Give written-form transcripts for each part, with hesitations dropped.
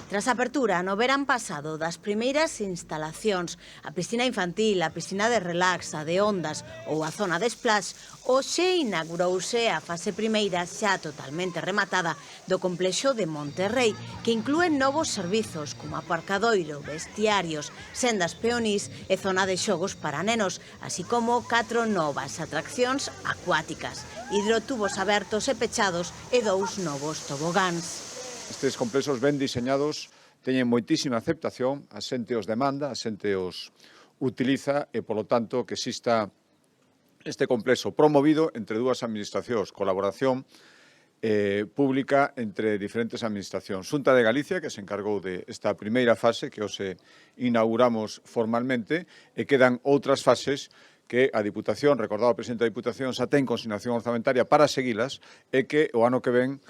Tras a apertura no verán pasado das primeiras instalacións, a piscina infantil, a piscina de relax, a de ondas ou a zona de splash, hoxe inaugurouse a fase primeira xa totalmente rematada do complexo de Monterrey, que inclúe novos servizos como aparcadoiro, vestiarios, sendas peonís e zona de xogos para nenos, así como 4 novas atraccións acuáticas, hidrotubos abertos e pechados e 2 novos tobogáns. Estes complexos ben diseñados teñen moitísima aceptación, a xente os demanda, a xente os utiliza e, polo tanto, que exista este complexo promovido entre dúas administracións, colaboración pública entre diferentes administracións. Xunta de Galicia, que se encargou de esta primeira fase, que hoxe inauguramos formalmente, e quedan outras fases que a Diputación, recordado o presidente da Diputación, xa ten consignación orzamentaria para seguilas e que o ano que ven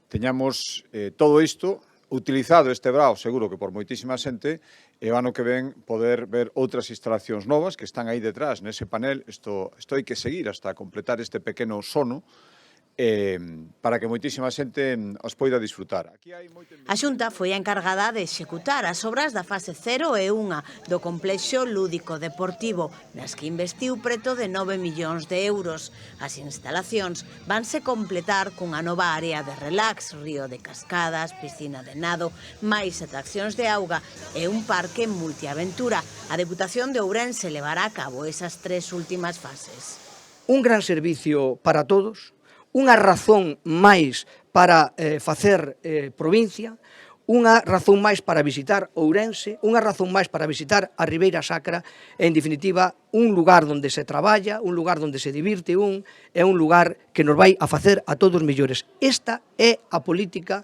teñamos todo isto utilizado este brao, seguro que por moitísima xente, e o ano que ven poder ver outras instalacións novas que están aí detrás, nese panel. Isto hai que seguir hasta completar este pequeno sono, para que moitísima xente os poida disfrutar. A Xunta foi a encargada de executar as obras da fase 0 e 1 do complexo lúdico deportivo, nas que investiu preto de 9 millóns de euros. As instalacións vanse completar cunha nova área de relax, río de cascadas, piscina de nado, máis atraccións de auga e un parque multiaventura. A Deputación de Ourense levará a cabo esas 3 últimas fases. Un gran servicio para todos, unha razón máis para facer provincia, unha razón máis para visitar Ourense, unha razón máis para visitar a Ribeira Sacra, e, en definitiva, un lugar onde se traballa, un lugar onde se divirte é un lugar que nos vai a facer a todos mellores. Esta é a política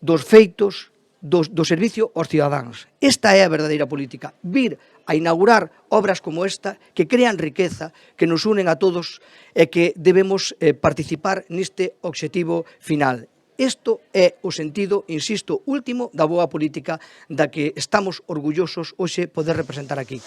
dos feitos do servicio aos cidadáns. Esta é a verdadeira política, vir a inaugurar obras como esta que crean riqueza, que nos unen a todos e que debemos participar neste obxectivo final. Isto é o sentido, insisto, último da boa política da que estamos orgullosos hoxe poder representar aquí.